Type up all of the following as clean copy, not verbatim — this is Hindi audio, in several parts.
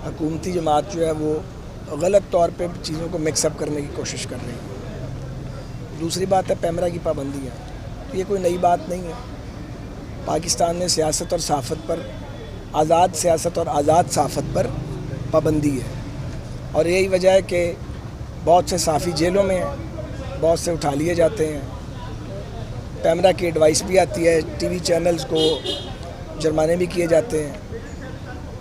हुकूमती जमात जो है वो गलत तौर पे चीज़ों को मिक्सअप करने की कोशिश कर रही है। दूसरी बात है पैमरा की पाबंदियाँ, तो ये कोई नई बात नहीं है। पाकिस्तान में सियासत और सहाफ़त पर, आज़ाद सियासत और आज़ाद सहाफ़त पर पाबंदी है, और यही वजह है कि बहुत से सहाफ़ी जेलों में हैं, बहुत से उठा लिए जाते हैं। पैमरा की एडवाइस भी आती है, टीवी चैनल्स को जुर्माने भी किए जाते हैं।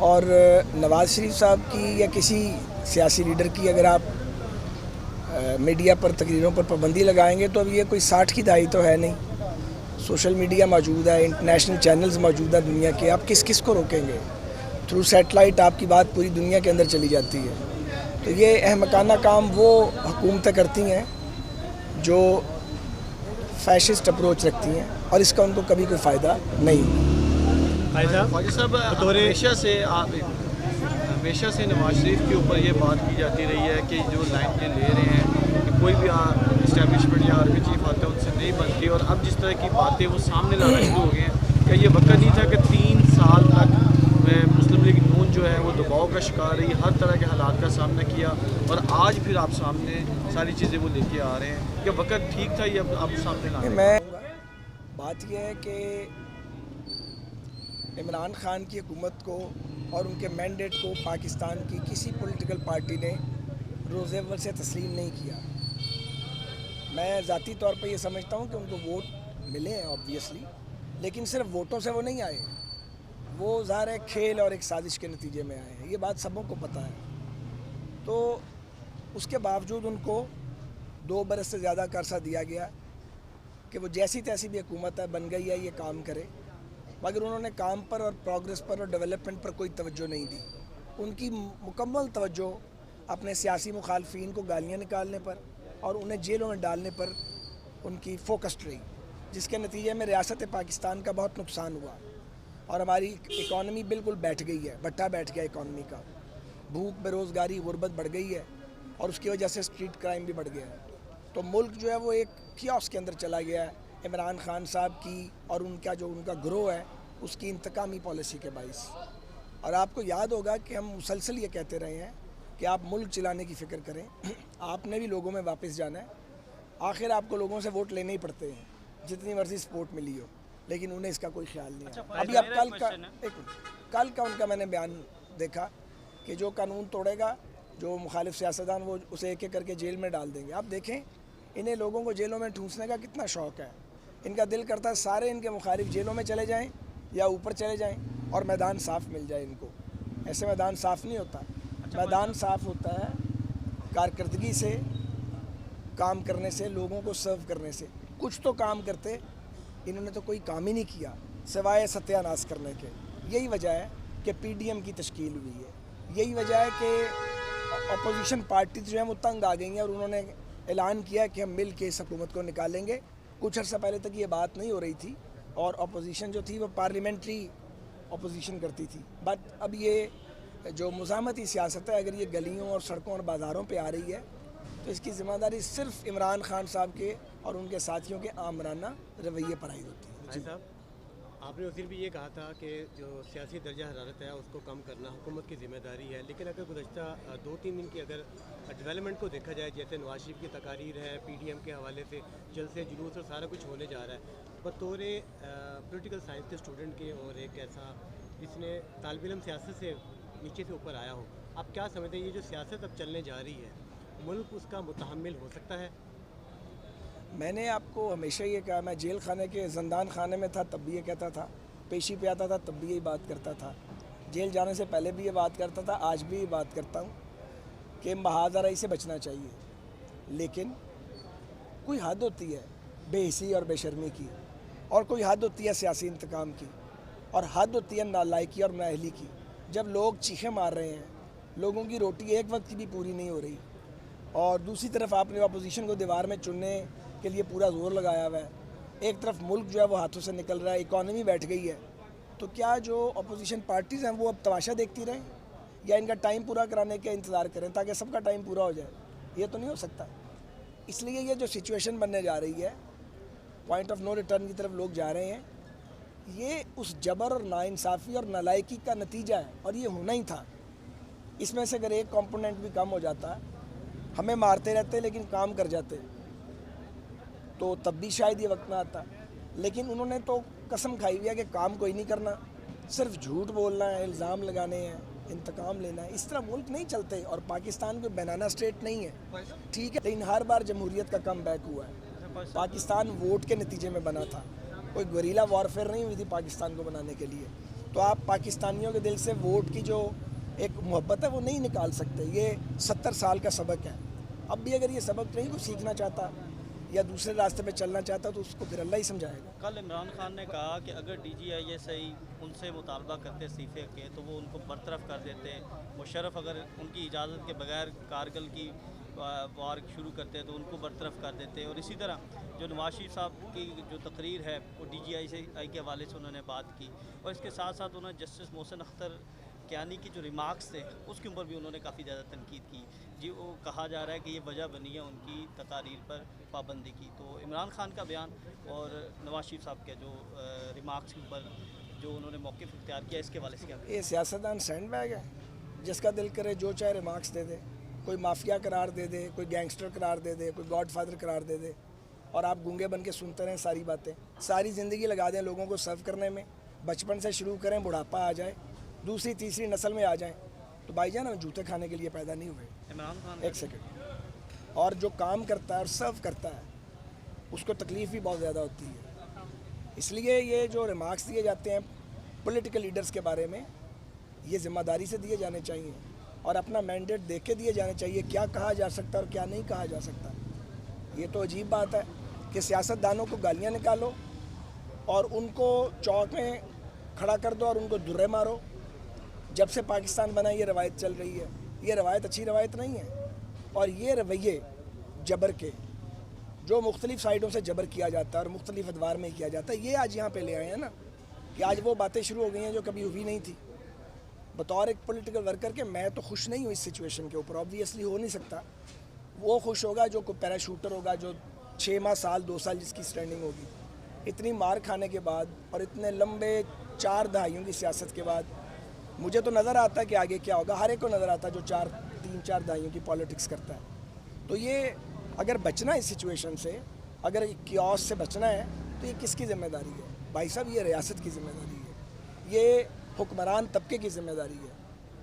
और नवाज़ शरीफ साहब की या किसी सियासी लीडर की अगर आप मीडिया पर तकरीरों पर पाबंदी लगाएंगे तो अब ये कोई 60 की दहाई तो है नहीं। सोशल मीडिया मौजूद है, इंटरनेशनल चैनल्स मौजूद है दुनिया के, आप किस किस को रोकेंगे? थ्रू सैटेलाइट आपकी बात पूरी दुनिया के अंदर चली जाती है। तो ये अहमकाना काम वो हुकूमतें करती हैं जो फैशिस्ट अप्रोच रखती हैं, और इसका उनको कभी कोई फ़ायदा नहीं। ख्वाजा साहब, हमेशा से नवाज शरीफ के ऊपर ये बात की जाती रही है कि जो लाइन ये ले रहे हैं कि कोई भी इस्टेब्लिशमेंट या आर्मी चीफ आता है उनसे नहीं बनती, और अब जिस तरह की बातें वो सामने लाना शुरू हो गए हैं, क्या ये वक्त नहीं था कि 3 साल तक मुस्लिम लीग नून जो है वो दबाव का शिकार रही, हर तरह के हालात का सामना किया, और आज फिर आप सामने सारी चीज़ें वो लेके आ रहे हैं? क्या वक्त ठीक था ये अब सामने लाने? मैं बात यह है कि इमरान खान की हुकूमत को और उनके मैंडेट को पाकिस्तान की किसी पॉलिटिकल पार्टी ने रोज़ अव्वल से तस्लीम नहीं किया। मैं ज़ाती तौर पे ये समझता हूँ कि उनको वोट मिले हैं ऑब्वियसली, लेकिन सिर्फ वोटों से वो नहीं आए, वो ज़ाहिर है खेल और एक साजिश के नतीजे में आए हैं, ये बात सबों को पता है। तो उसके बावजूद उनको 2 बरस से ज़्यादा का अरसा दिया गया कि वो जैसी तैसी भी हुकूमत है बन गई है, ये काम करे, मगर उन्होंने काम पर और प्रोग्रेस पर और डेवलपमेंट पर कोई तवज्जो नहीं दी। उनकी मुकम्मल तवज्जो अपने सियासी मुखालफिन को गालियाँ निकालने पर और उन्हें जेलों में डालने पर उनकी फोकस्ड रही, जिसके नतीजे में रियासत पाकिस्तान का बहुत नुकसान हुआ और हमारी इकॉनमी बिल्कुल बैठ गई है, भट्टा बैठ गया इकॉनमी का। भूख, बेरोज़गारी, गुर्बत बढ़ गई है, और उसकी वजह से स्ट्रीट क्राइम भी बढ़ गया है। तो मुल्क जो है वो एक कियोस्क के अंदर चला गया है इमरान खान साहब की और उनका ग्रोह है उसकी इंतकामी पॉलिसी के बाइस। और आपको याद होगा कि हम मुसलसल ये कहते रहे हैं कि आप मुल्क चलाने की फ़िक्र करें, आपने भी लोगों में वापस जाना है। आखिर आपको लोगों से वोट लेने ही पड़ते हैं, जितनी मर्जी सपोर्ट मिली हो, लेकिन उन्हें इसका कोई ख्याल नहीं है। अभी अब कल का उनका मैंने बयान देखा कि जो कानून तोड़ेगा, जो मुखालिफ सियासतदान, वो उसे एक एक करके जेल में डाल देंगे। आप देखें इन्हें लोगों को जेलों में ठूंसने का कितना शौक़ है। इनका दिल करता है सारे इनके मुखालिफ जेलों में चले जाएं या ऊपर चले जाएं और मैदान साफ़ मिल जाए इनको। ऐसे मैदान साफ़ नहीं होता। मैदान साफ़ होता है कारकर्दगी से, काम करने से, लोगों को सर्व करने से। कुछ तो काम करते, इन्होंने तो कोई काम ही नहीं किया सिवाय सत्यानाश करने के। यही वजह है कि PDM की तश्कील हुई है, यही वजह है कि अपोजिशन पार्टी जो है वो तंग आ गई हैं और उन्होंने ऐलान किया कि हम मिल के इस हुकूमत को निकालेंगे। कुछ अर्सा पहले तक ये बात नहीं हो रही थी और अपोजिशन जो थी वो पार्लियामेंट्री अपोजिशन करती थी, बट अब ये जो मुज़ाहमती सियासत है, अगर ये गलियों और सड़कों और बाज़ारों पे आ रही है तो इसकी ज़िम्मेदारी सिर्फ इमरान खान साहब के और उनके साथियों के आमराना रवैये पर आई होती है। जी साहब, आपने उस दिन भी ये कहा था कि जो सियासी दर्जा हरारत है उसको कम करना हुकूमत की ज़िम्मेदारी है, लेकिन अगर गुज़श्ता 2-3 दिन की अगर डेवलपमेंट को देखा जाए, जैसे नवाज शरीफ की तकारीर है, PDM के हवाले से जलसे जुलूस और सारा कुछ होने जा रहा है, बतौर पॉलिटिकल साइंस के स्टूडेंट के और एक ऐसा जिसने तालिब इल्म सियासत से नीचे से ऊपर आया हो, आप क्या समझते हैं ये जो सियासत अब चलने जा रही है, मुल्क उसका मुतहम्मिल हो सकता है? मैंने आपको हमेशा ये कहा, मैं जेल खाने के जंदान खाने में था तब भी ये कहता था, पेशी पे आता था तब भी यही बात करता था, जेल जाने से पहले भी ये बात करता था, आज भी ये बात करता हूँ कि महाज़राई से बचना चाहिए, लेकिन कोई हद होती है बेहिसी और बेशर्मी की, और कोई हद होती है सियासी इंतकाम की, और हद होती है नालायकी और नाअहली की। जब लोग चीखें मार रहे हैं, लोगों की रोटी एक वक्त की भी पूरी नहीं हो रही, और दूसरी तरफ आपने अपोजिशन को दीवार में चुनने के लिए पूरा जोर लगाया हुआ है, एक तरफ मुल्क जो है वो हाथों से निकल रहा है, इकॉनमी बैठ गई है, तो क्या जो अपोजिशन पार्टीज़ हैं वो अब तमाशा देखती रहें या इनका टाइम पूरा कराने का इंतज़ार करें ताकि सबका टाइम पूरा हो जाए? ये तो नहीं हो सकता। इसलिए ये जो सिचुएशन बनने जा रही है, पॉइंट ऑफ नो रिटर्न की तरफ लोग जा रहे हैं, ये उस जबर और नाइंसाफ़ी और नालायकी का नतीजा है, और ये होना ही था। इसमें से अगर एक कंपोनेंट भी कम हो जाता, हमें मारते रहते लेकिन काम कर जाते, तो तब भी शायद ये वक्त ना आता। लेकिन उन्होंने तो कसम खाई हुई है कि काम कोई नहीं करना, सिर्फ झूठ बोलना है, इल्ज़ाम लगाने हैं, इंतकाम लेना है। इस तरह मुल्क नहीं चलते। और पाकिस्तान कोई बनाना स्टेट नहीं है, ठीक है, लेकिन हर बार जमहूरियत का कम बैक हुआ है। पाकिस्तान वोट के नतीजे में बना था, कोई गुरीला वॉरफेयर नहीं हुई थी पाकिस्तान को बनाने के लिए। तो आप पाकिस्तानियों के दिल से वोट की जो एक मोहब्बत है वो नहीं निकाल सकते। ये 70 साल का सबक है। अब भी अगर ये सबक नहीं कुछ सीखना चाहता या दूसरे रास्ते पे चलना चाहता तो उसको फिर अल्लाह ही समझाएगा। कल इमरान खान ने कहा कि अगर DGISI उनसे मुतालबा करते इस्तीफे के तो वो उनको बरतरफ कर देते। मुशर्रफ अगर उनकी इजाज़त के बगैर कारगिल की वार शुरू करते तो उनको बरतरफ कर देते। और इसी तरह जो नवाज शरीफ साहब की जो तकरीर है वो DGISI के हवाले से उन्होंने बात की। और इसके साथ साथ उन्होंने जस्टिस मोहसिन अख्तर कियानी की जो रिमार्क्स थे उसके ऊपर भी उन्होंने काफ़ी ज़्यादा तनकीद की। जी वो कहा जा रहा है कि ये वजह बनी है उनकी तकारीर पर पाबंदी की। तो इमरान खान का बयान और नवाज शरीफ साहब के जो रिमार्क्स के ऊपर जो उन्होंने मौक़िफ़ इख्तियार किया, इसके हवाले से क्या? ये सियासतदान सैंड बैग है, जिसका दिल करे जो चाहे रिमार्क्स दे दे। कोई माफिया करार दे दे, कोई गैंगस्टर करार दे दे, कोई गॉडफादर करार दे दे, और आप गूंगे बन के सुनते रहें सारी बातें। सारी ज़िंदगी लगा दें लोगों को सर्व करने में, बचपन से शुरू करें, बुढ़ापा आ जाए, दूसरी तीसरी नस्ल में आ जाएं, तो भाईजान हम जूते खाने के लिए पैदा नहीं हुए। इमरान खान एक सेकंड। और जो काम करता है और सर्व करता है उसको तकलीफ़ भी बहुत ज़्यादा होती है। इसलिए ये जो रिमार्क्स दिए जाते हैं पॉलिटिकल लीडर्स के बारे में, ये ज़िम्मेदारी से दिए जाने चाहिए और अपना मैंडेट देख के दिए जाने चाहिए, क्या कहा जा सकता है और क्या नहीं कहा जा सकता। ये तो अजीब बात है कि सियासतदानों को गालियाँ निकालो और उनको चौक में खड़ा कर दो और उनको दुर्रे मारो। जब से पाकिस्तान बना ये रवायत चल रही है, ये रवायत अच्छी रवायत नहीं है। और ये रवैये जबर के जो मुख्तलिफ़ साइडों से जबर किया जाता है और मुख्तलिफ़ अदवार में किया जाता है, ये आज यहाँ पे ले आए हैं ना, कि आज वो बातें शुरू हो गई हैं जो कभी हुई नहीं थी। बतौर एक पॉलिटिकल वर्कर के मैं तो खुश नहीं हूँ इस सिचुएशन के ऊपर, ऑब्वियसली हो नहीं सकता। वो खुश होगा जो कोई पैराशूटर होगा, जो 6 माह साल 2 साल जिसकी स्टैंडिंग होगी। इतनी मार खाने के बाद और इतने लंबे 4 दहाइयों की सियासत के बाद मुझे तो नज़र आता है कि आगे क्या होगा। हर एक को नज़र आता है जो 3-4 दहाइयों की पॉलिटिक्स करता है। तो ये अगर बचना है इस सिचुएशन से, अगर कियोस से बचना है, तो ये किसकी ज़िम्मेदारी है? भाई साहब ये रियासत की ज़िम्मेदारी है, ये हुक्मरान तबके की ज़िम्मेदारी है।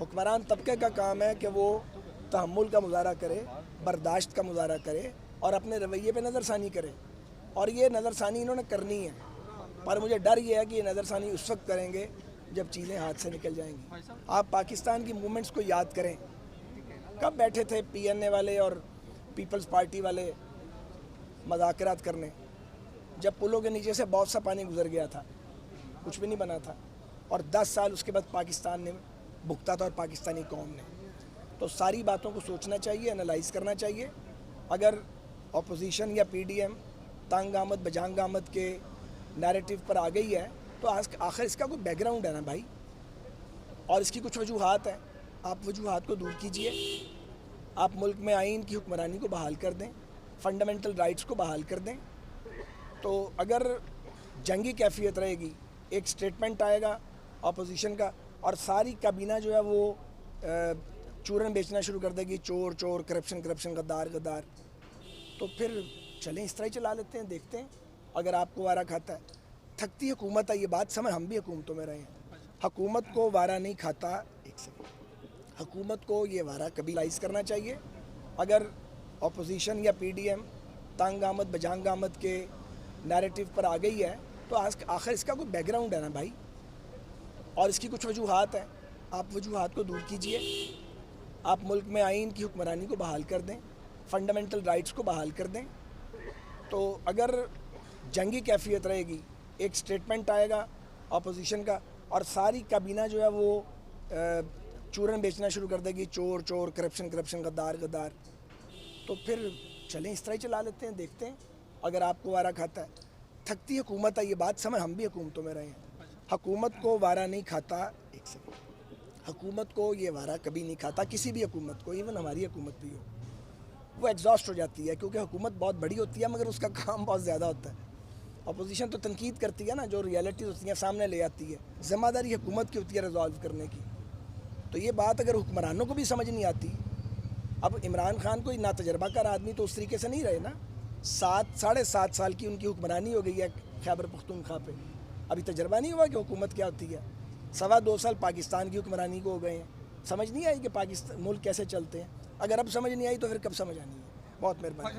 हुक्मरान तबके का काम है कि वो तहम्मुल का मुजाहरा करे, बर्दाश्त का मुजाहरा करे और अपने रवैये पे नज़रसानी करे। और ये नज़रसानी इन्होंने करनी है, पर मुझे डर ये है कि ये नज़रसानी उस वक्त करेंगे जब चीज़ें हाथ से निकल जाएंगी। आप पाकिस्तान की मूवमेंट्स को याद करें, कब बैठे थे PNA वाले और पीपल्स पार्टी वाले मज़ाकरात करने, जब पुलों के नीचे से बहुत सा पानी गुजर गया था, कुछ भी नहीं बना था। और 10 साल उसके बाद पाकिस्तान ने भुगता था और पाकिस्तानी कौम ने। तो सारी बातों को सोचना चाहिए, एनालाइज करना चाहिए। अगर अपोजिशन या PDM तंग आमद बजांग आमद के नैरेटिव पर आ गई है तो आखिर इसका कोई बैकग्राउंड है ना भाई, और इसकी कुछ वजूहात हैं। आप वजूहात को दूर कीजिए, आप मुल्क में आइन की हुक्मरानी को बहाल कर दें, फंडामेंटल राइट्स को बहाल कर दें। तो अगर जंगी कैफियत रहेगी, एक स्टेटमेंट आएगा अपोजिशन का और सारी काबीना जो है वो चूरन बेचना शुरू कर देगी, चोर चोर, करप्शन करप्शन, गद्दार गद्दार, तो फिर चलें इस तरह ही चला लेते हैं, देखते हैं। अगर आपको वारा खाता है, थकती हुकूमत है, ये बात समझ, हम भी हुकूमतों में रहे हैं, हुकूमत को वारा नहीं खाता। एक सेकंड, हुकूमत को ये वारा कभी लाइज करना चाहिए। अगर अपोजिशन या PDM तंग आमद बजांग आमद के नैरेटिव पर आ गई है तो आखिर इसका कोई बैकग्राउंड है ना भाई, और इसकी कुछ वजूहात हैं। आप वजूहात को दूर कीजिए, आप मुल्क में आइन की हुक्मरानी को बहाल कर दें, फंडामेंटल राइट्स को बहाल कर दें। तो अगर जंगी कैफियत रहेगी, एक स्टेटमेंट आएगा अपोजिशन का और सारी काबीना जो है वो चूरन बेचना शुरू कर देगी, चोर चोर, करप्शन करप्शन, गद्दार गद्दार, तो फिर चलें इस तरह ही चला लेते हैं, देखते हैं। अगर आपको वारा खाता है, थकती हुकूमत है, ये बात समझ, हम भी हुकूमतों में रहे हैं, हुकूमत को वारा नहीं खाता। एक सेकंड, हुकूमत को ये वारा कभी नहीं खाता, किसी भी हुकूमत को, इवन हमारी हुकूमत भी हो, वो एग्जॉस्ट हो जाती है क्योंकि हुकूमत बहुत बड़ी होती है मगर उसका काम बहुत ज़्यादा होता है। अपोजिशन तो तनकीद करती है ना, जो रियलिटी होती है सामने ले आती है। ज़िम्मेदारी हुकूमत की होती है रिजॉल्व करने की। तो ये बात अगर हुक्मरानों को भी समझ नहीं आती, अब इमरान खान कोई ना तजर्बाकार आदमी तो उस तरीके से नहीं रहे ना। 7-7.5 साल की उनकी हुक्मरानी हो गई है खैबर पख्तूनख्वा पे, अभी तजर्बा नहीं हुआ कि हुकूमत क्या होती है। 2.25 साल पाकिस्तान की हुक्मरानी को हो गए हैं, समझ नहीं आई कि पाकिस्तान मुल्क कैसे चलते हैं। अगर अब समझ नहीं आई तो फिर कब समझ आनी है। बहुत मेहरबानी।